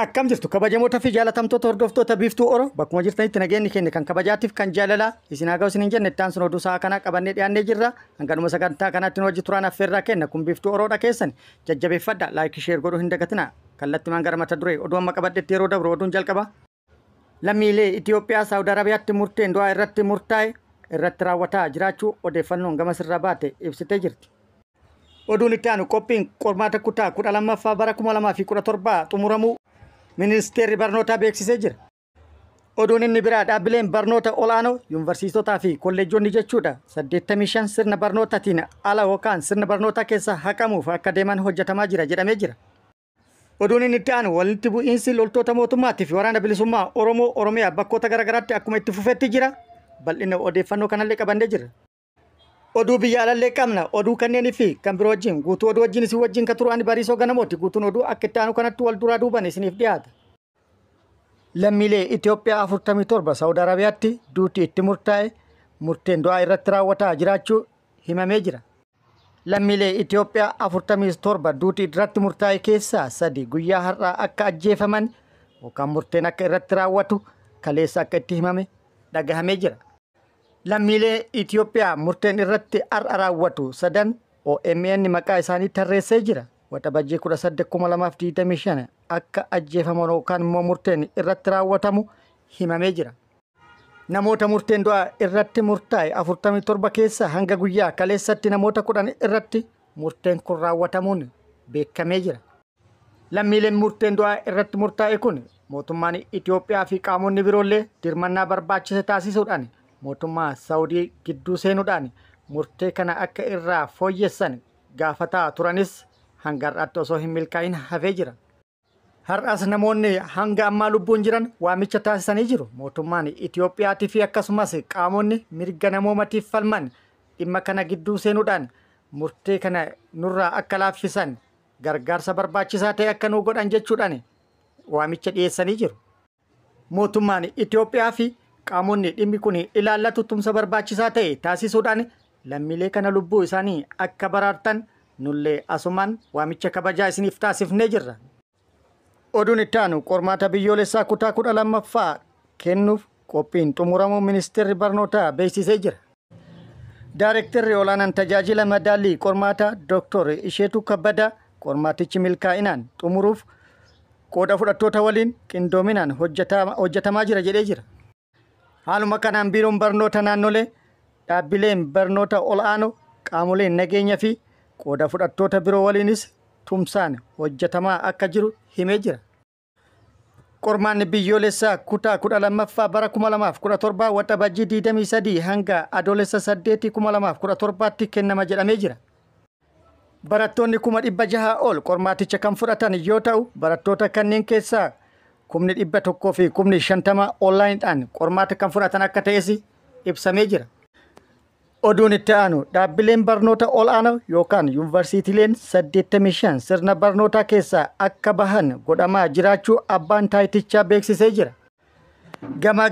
Akkam jirtu kabajamoota fi jaalatamtoota hordoftoota biiftuu Oro bakkuma jirtanitti nageenyi keenya kan kabajaatiif kan jaalalaa isin haa ga'u isin hin jenne ittaan sun oduu sa'a kanaa qabannee dhiyaannee jirra. Hanganuma sagantaa kanaatti nu wajji turaan affeerraa kenna kun biiftuu Oroodha keessan jajjabeeffadha laayikii sheer godhuu hin dagatinaa kallattimaan gara mata duree oduu amma qabadhetti yeroo dabru oduun jalqaba. Lammiilee Itoophiyaa Saawud Arabiyaatti murteen du'aa irratti murtaa'e irratti raawwataa jiraachuu odeeffannoon gama sirraa baate ibsitee jirti. Oduun itti aanu qophiin qormaata kutaa 12ffaa bara 2017 xumuramuu Ministeerri barnootaa beeksisee jira. Oduun inni biraa dhaabbileen barnoota olaanoo yuunivarsiitotaa fi kolleejjonni jechuudha 85 sirna barnootaatiin ala yookaan sirna barnootaa keessa haqamuuf akka deeman hojjetamaa jira jedhamee jira. Oduun inni itti aanu walitti bu'iinsi loltoota mootummaatii fi waraana bilisummaa Oromoo Oromiyaa bakkoota garaagaraatti akkuma itti fufetti jira. Bal'ina odeeffannoo kanallee qabannee jira. Oduu biyya alallee qabna. Oduu kanneenii fi kan biroo wajjin guutuu oduu wajjin isin wajjin kan turu ani Bariisoo Ganamooti. Guutuun oduu akka itti aanu kanatti wal duraa duuban isiniif dhiyaata. Lammiilee Itoophiyaa 47 Saawud Arabiyaatti duuti itti murtaa'e murteen du'aa irratti raawwataa jiraachuu himamee jira. Lammiilee Itoophiyaa 47 duuti irratti murtaa'e keessaa 3 guyyaa har'aa akka ajjeefaman yookaan murteen akka irratti raawwatu kaleessa akka itti himame dhagahamee jira. Lammiilee Itoophiyaa murteen irratti har'a raawwatu 3 OMN maqaa isaanii tarreessee jira. Waxabajjii 18,2025 akka ajjeefaman yookaan immoo murteen irratti raawwatamu himamee jira. Namoota murteen du'aa irratti murtaa'e 47 keessaa hanga guyyaa kaleessatti namoota 10 irratti murteen kun raawwatamuun beekamee jira. Lammiileen murteen du'aa irratti murtaa'e kun mootummaan Itoophiyaa fi qaamonni biroollee dirmannaa barbaachise taasisuudhaan mootummaa Saawudii gidduu seenuudhaan murtee kana akka irraa fooyyessan gaafataa turanis hanga har'aatti osoo hin milkaa'in hafee jira. Har'as namoonni hanga ammaa lubbuun jiran waamicha taasisanii jiru. Mootummaan Itoophiyaatii fi akkasumas qaamonni mirga namoomatiif falman dhimma kana gidduu seenuudhaan murtee kana nurraa akka laaffisan gargaarsa barbaachisaa ta'e akka nu godhan jechuudhaan waamicha dhiyeessanii jiru. Mootummaan Itoophiyaa fi qaamonni dhimmi kun ilaallatu tumsa barbaachisaa ta'e taasisuudhaan lammiilee kana lubbuu isaanii akka baraartan nullee asumaan waamicha kabajaa isiniif taasifnee jirra. Oduun itti aanu qormaata biyyoolessaa kutaa 12ffaa kennuuf qophiin xumuramuu ministeerri barnootaa beeksisee jira. Daareektarri olaanaan tajaajila madaallii qormaata Dr. Isheetuu Kabbadaa qormaatichi milkaa'inaan xumuruuf qooda fudhattoota waliin qindoominaan hojjetamaa jira jedhee jira. Haaluma kanaan biiroon barnoota naannolee dhaabbileen barnoota ol'aanoo qaamoleen nageenya fi qooda fudhattoota biroo waliinis tumsaan hojjetamaa akka jiru himee jira. Qormaanni biyyoolessaa kutaa 12ffaa bara 2017 waxabajjii 23 hanga adoolessa 8 2017tti kennama jedhamee jira. Barattoonni 600 ol qormaaticha kan fudhatan yoo ta'u barattoota kanneen keessaa 100 fi 50 onlaayiniidhaan qormaata kan fudhatan akka ta'es ibsamee jira. Oduun itti aanu dhaabbileen barnoota ol'aanoo yookaan yuunivarsiitiileen 85 sirna barnootaa keessaa akka bahan godhamaa jiraachuu abbaan taayitichaa beeksisee jira. Gama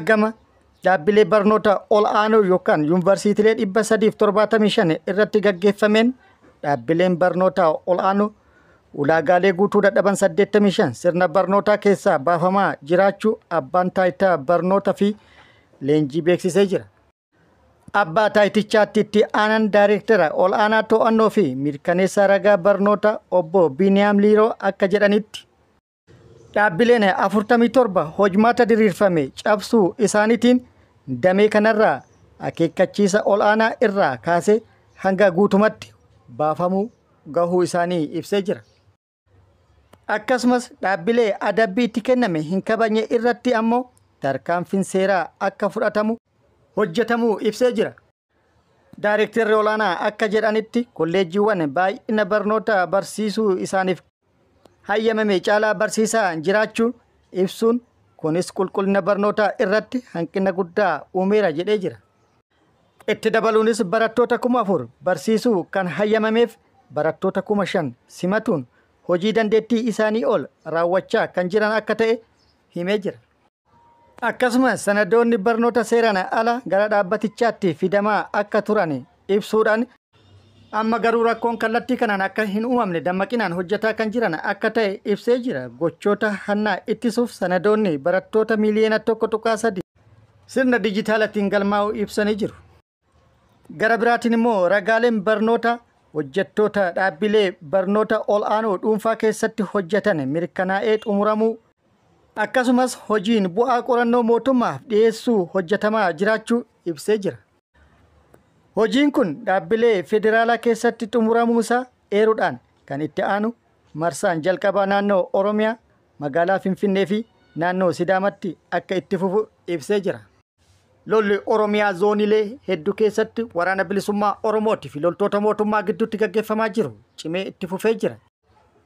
dhaabbilee barnoota ol'aanoo yookaan yuunivarsiitiilee 375 irratti gaggeeffameen dhaabbileen barnoota ol'aanoo ulaagaalee guutuu dadhaban 85 sirna barnootaa keessaa baafamaa jiraachuu abbaan taayitaa barnoota fi leenjii beeksisee jira. Abbaa taayitichaatti itti aanan daareektara ol'aanaa to'annoo fi mirkaneessaa ragaa barnoota obbo Biniyaam Liiroo akka jedhanitti dhaabbileen 47 hojmaata diriirfame cabsuu isaaniitiin damee kanarraa akeekkachiisa ol'aanaa irraa kaasee hanga guutumatti baafamuu gahuu isaanii ibsee jira. Akkasumas dhaabbilee adabbii itti kenname hin kabajne irratti ammoo tarkaanfiin seeraa akka fudhatamu hojjetamuu ibsee jira. Daareektarri olaanaa akka jedhanitti kolleejjiiwwan baay'ina barnoota barsiisuu isaaniif hayyamame caalaa barsiisaa jiraachuu ibsuun kunis qulqullina barnootaa irratti hanqina guddaa uumeera jedhee jira. Itti dabaluunis barattoota 4,000 barsiisuu kan hayyamameef barattoota 5,000 simatuun hojii dandeettii isaanii ol raawwachaa kan jiran akka ta'e himee jira. Akkasumas sanadoonni barnoota seeraan ala gara dhaabbatichaatti fidamaa akka turan ibsuudhaan Amma garuu rakkoon kallattii kanaan akka hin uumamne dammaqinaan hojjetaa kan jiran akka ta'e ibsee jira. Gochoota hannaa ittisuuf sanadoonni barattoota miliyoona 1.3 sirna dijitaalaatiin galmaa'uu ibsanii jiru. Gara biraatiin immoo ragaaleen barnoota hojjettoota dhaabbilee barnoota ol aanoo dhuunfaa keessatti hojjetan mirkanaa'ee xumuramuu akkasumas hojiin bu'aa qorannoo mootummaaf dhiyeessuu hojjetamaa jiraachuu ibsee jira. Hojiin kun dhaabbilee federaalaa keessatti xumuramuusaa eeruudhaan kan itti aanu marsaan jalqabaa naannoo Oromiyaa, magaalaa Finfinnee fi naannoo Sidaamatti akka itti fufu ibsee jira. Lolli Oromiyaa zoonilee hedduu keessatti waraana bilisummaa Oromootii fi loltoota mootummaa gidduutti gaggeeffamaa jiru cimee itti fufee jira.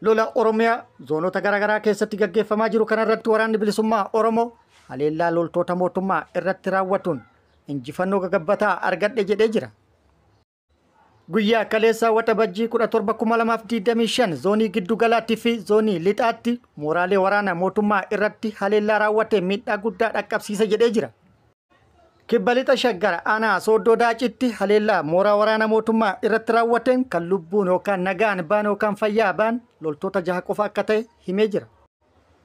Lola Oromiyaa zoonota garaagaraa keessatti gaggeeffamaa jiru kanarratti waraanni bilisummaa Oromoo haleellaa loltoota mootummaa irratti raawwatuun injifannoo gagabbataa argadhe jedhee jira. Guyyaa kaleessaa waxabajjii 17/2025 zoonii giddu galaatti fi zoonii lixaatti mooraalee waraana mootummaa irratti haleellaa raawwate miidhaa guddaa dhaqqabsiise jedhee jira. Kibba lixa Shaggar aanaa Sooddoo Daacitti haleellaa mooraa waraana mootummaa irratti raawwateen kan lubbuun yookaan nagaan baan yookaan fayyaa baan loltoota 6 qofa akka ta'e himee jira.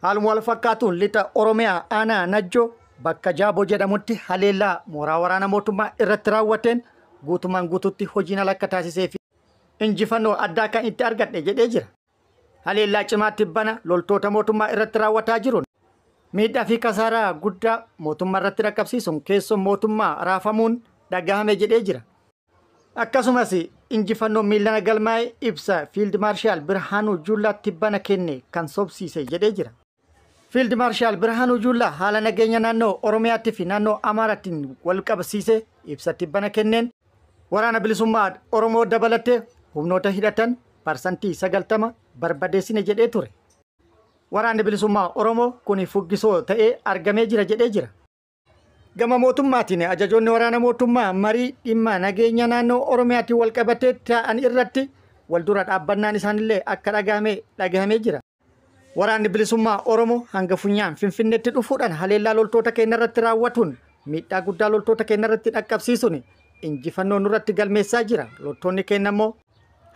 Haaluma wal fakkaatuun lixa Oromiyaa aanaa Najjoo bakka Jaaboo jedhamutti haleellaa mooraa waraana mootummaa irratti raawwateen guutumaan guututti hojiin alakka taasisee fi injifannoo addaa kan itti argadhe jedhee jira. Haleellaa cimaatti bana loltoota mootummaa irratti raawwataa jiruun miidhaa fi kasaaraa guddaa mootummaa irratti dhaqqabsiisuun keessoon mootummaa raafamuun dhagahame jedhee jira. Akkasumas injifannoo miilana galmaa'ee ibsa Fiild Maarshaal Birhaanuu Juullaatti bana kenne kan sobsiise jedhee jira. Fiild Maarshaal Birhaanuu Juullaa haala nageenya naannoo Oromiyaatti fi naannoo Amaaraatti wal qabsiise ibsatti bana kenneen waraana bilisummaa Oromoo dabalatee humnoota hidhatan parsantii 90 barbadeessine jedhee ture. Waraanni bilisummaa Oromoo kun fuggisoo ta'ee argamee jira jedhee jira. Gama mootummaatiin ajajoonni waraana mootummaa marii dhimma nageenya naannoo Oromiyaatti wal qabatee ta'an irratti wal dura dhaabbannaan isaanillee akka dhagahamee jira. Waraanni bilisummaa Oromoo hanga funyaan Finfinneetti dhufuudhaan haleellaa loltoota keenya irratti raawwatuun miidhaa guddaa loltoota keenya irratti dhaqqabsiisuun injifannoo nurratti galmeessaa jira. Loltoonni keenya immoo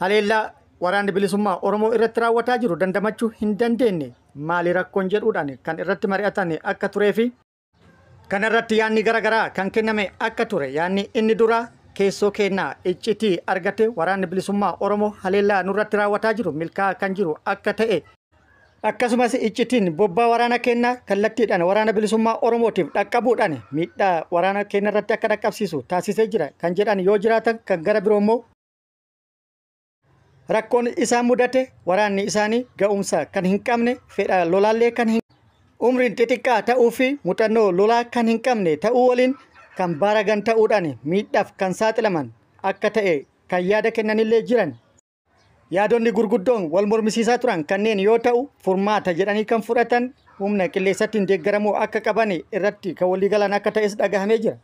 haleellaa waraanni bilisummaa Oromoo irratti raawwataa jiru dandamachuu hin dandeenye maali rakkoon jedhuudhaan kan irratti mari'atan akka turee fi kana irratti yaanni garaagaraa kan kenname akka ture. Yaanni inni dura keessoo kennaa iccitii argate waraanni bilisummaa Oromoo haleellaa nurratti raawwataa jiru milkaa'aa kan jiru akka ta'e akkasumas iccitiin bobbaa waraana kennaa kallattiidhaan waraana bilisummaa Oromootiif dhaqqabuudhaan miidhaa waraana keenya irratti akka dhaqqabsiisu taasisee jira kan jedhan yoo jiraatan kan gara biroo immoo rakkoon isaan mudate waraanni isaanii ga'umsa kan hin qabne fedha lolaallee kan hin umriin xixiqqaa ta'uu fi muuxannoo lolaa kan hin qabne ta'uu waliin kan baaragan ta'uudhaan miidhaaf kan saaxilaman akka ta'e kan yaada kennanillee jiran. Yaadonni gurguddoon wal mormisiisaa turan kanneen yoo ta'u furmaata jedhanii kan fudhatan humna qilleensaatiin deeggaramuu akka qaban irratti kan walii galan akka ta'es dhagahamee jira.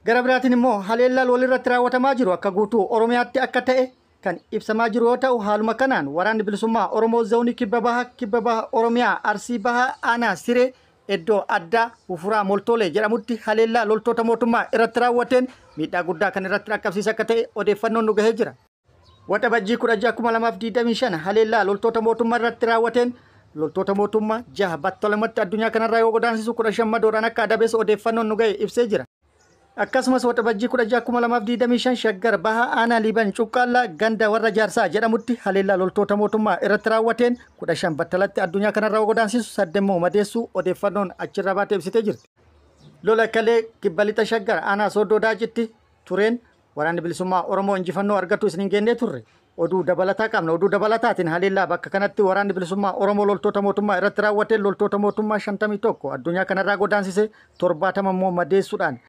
Gara biraatiin immoo haleellaan walirratti raawwatamaa jiru akka guutuu Oromiyaatti akka ta'e kan ibsamaa jiru yoo ta'u haaluma kanaan waraanni bilisummaa Oromoo zoonii kibba baha Oromiyaa Arsii baha aanaa Siree iddoo addaa Ufuraa Moltoolee jedhamutti haleellaa loltoota mootummaa irratti raawwateen miidhaa guddaa kan irratti dhaqqabsiise akka ta'e odeeffannoon nu gahee jira. Waxabajjii 16/2025 haleellaa loltoota mootummaa irratti raawwateen loltoota mootummaa 6 battalumatti addunyaa kanarraa yoo godaansisu 15 madoodhaan akka adabees odeeffannoon nu ga'e ibsee jira. Akkasumas waxabajjii 16/2025 Shaggar baha aanaa Liiban Cuqqaallaa ganda warra Jaarsaa jedhamutti haleellaa loltoota mootummaa irratti raawwateen 15 battalatti addunyaa kanarraa yoo godaansisu 8 immoo madeessuu odeeffannoon achirraa baatee ibsitee jirti. Lola kalee kibba lixa Shaggar aanaa Sooddoo Daacitti tureen waraanni bilisummaa Oromoo injifannoo argatu isin hin geennee turre. Oduu dabalataa qabna. Oduu dabalataatiin haleellaa bakka kanatti waraanni bilisummaa Oromoo loltoota mootummaa irratti raawwateen loltoota mootummaa 51 addunyaa kanarraa godaansise 70 immoo madeessuudhaan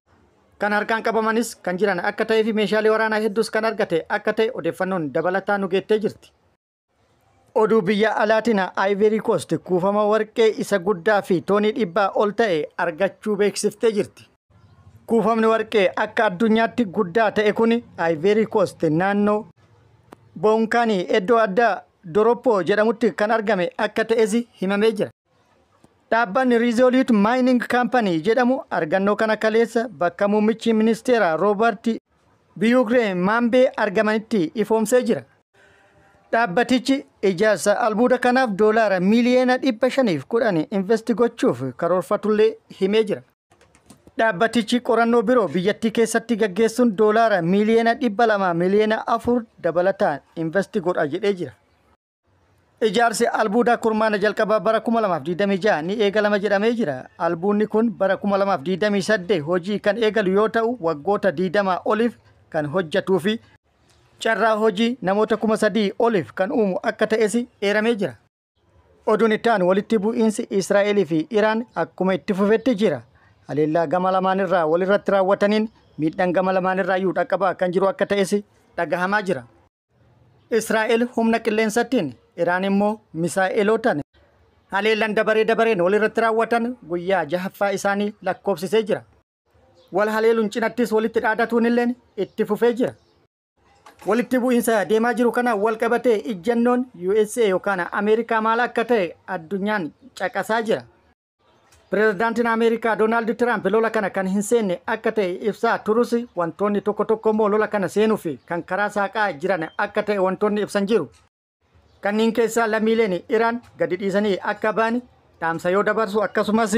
kan harkaan qabamanis kan jiran akka ta'ee fi meeshaalee waraanaa hedduus kan argate akka ta'e odeeffannoon dabalataa nu geettee jirti. Oduu biyya alaatiin Ivory Coast kuufama warqee isa guddaa fi toonii 100 ol ta'e argachuu beeksiftee jirti. Kuufamni warqee akka addunyaatti guddaa ta'e kun Ivory Coast naannoo Boonkaanii iddoo addaa Doroppoo jedhamutti kan argame akka ta'es himamee jira. Dhaabbanni Resolute Mining Company jedhamu argannoo kana kaleessa bakka muummichi ministeera Robert Biyyoogireen maambee argamanitti ifoomsee jira. Dhaabbatichi ijaarsa albuuda kanaaf doolaara miliyoona 510 investi gochuuf karoorfatullee himee jira. Dhaabbatichi qorannoo biroo biyyattii keessatti gaggeessuun doolaara miliyoona 200 miliyoona 4 dabalataan investi godha jedhee jira. Ijaarsi albuuda kurmaana jalqabaa bara 2026 ni eegalama jedhamee jira. Albuudni kun bara 2028 hojii kan eegalu yoo ta'u waggoota 20 oliif kan hojjetuu fi carraa hojii namoota 3,000 oliif kan uumu akka ta'es eeramee jira. Oduun itti aanu walitti bu'iinsi Israa'eel fi Iraan akkuma itti fufetti jira. Haleellaa gama lamaanirraa walirratti raawwataniin miidhaan gama lamaanirraa iyyuu dhaqqabaa kan jiru akka ta'es dhagahamaa jira. Israa'eel humna qilleensaatiin, Iraan immoo misaa'eelotaan haleellaan dabareen walirratti raawwatan guyyaa 6ffaa isaanii lakkoofsisee jira. Wal haleeluun cinattis walitti dhaadatuun illee itti fufee jira. Walitti bu'iinsa deemaa jiru kana wal qabatee ijjannoon USA yookaan Ameerikaa maal akka ta'e addunyaan caqasaa jira. Pireezidaantiin Ameerikaa Doonaald Tiraamp lola kana kan hin seenne akka ta'e ibsaa turus wantoonni tokko immoo lola kana seenuu fi kan karaa saaqaa jiran akka ta'e wantoonni ibsan jiru. Kanneen keessaa lammiileen Iraan gadi dhiisanii akka ba'an dhaamsa yoo dabarsu akkasumas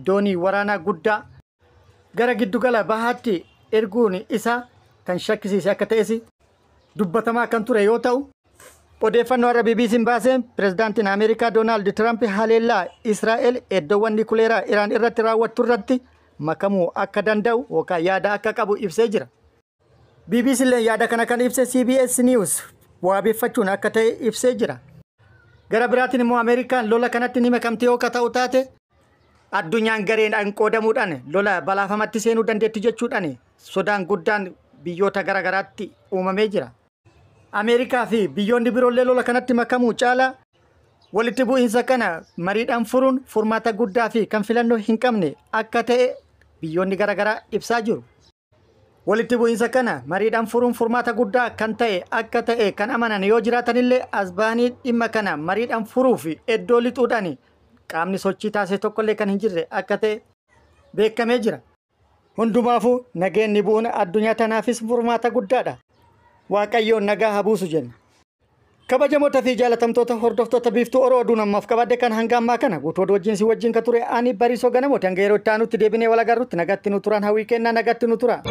doonii waraanaa guddaa gara giddugala bahaatti erguun isaa kan shakkisiise akka ta'es dubbatamaa kan ture yoo ta'u, odeeffannoo irra BBC'n baaseen pireezidaantiin Ameerikaa Doonaald Tiraamp haleellaa Israa'eel iddoowwan nikuleeraa Iraan irratti raawwattu irratti makamuu akka danda'u yookaan yaada akka qabu ibsee jira. BBC'n yaada kana kan ibse CBS News waabeffachuun akka ta'e ibsee jira. Gara biraatiin immoo Ameerikaan lola kanatti ni makamte yoo ta'u taate addunyaan gareen qoodamuudhaan lola balaafamatti seenuu dandeetti jechuudhaan sodaan guddaan biyyoota garagaraatti uumamee jira. Ameerikaa fi biyyoonni biroollee lola kanatti makamuu caala walitti bu'iinsa kana mariidhaan furuun furmaata guddaa fi kan filannoo hin qabne akka ta'e biyyoonni garagaraa ibsaa jiru. Walitti bu'iinsa kana mariidhaan furuun furmaata guddaa kan ta'e akka ta'e kan amanan yoo jiraatanillee asbaanii dhimma kana mariidhaan furuu fi iddoo lixuudhaan qaamni sochii taasise tokkollee kan hin jirre akka ta'e beekamee jira. Hundumaafuu nageenyi bu'uun addunyaa tanaafis furmaata guddaadha. Waaqayyoon nagaa haa buusu jenna. Kabajamoota fi jaalatamtoota hordoftoota biiftuu Oroo oduu namaaf qabadde kan hanga ammaa kana guutuu oduu wajjin ka ture ani Bariisoo Ganamooti hanga yeroo itti aanutti deebinee wal agarrutti nagatti nu turan hawwii kennaa nagatti nu tura.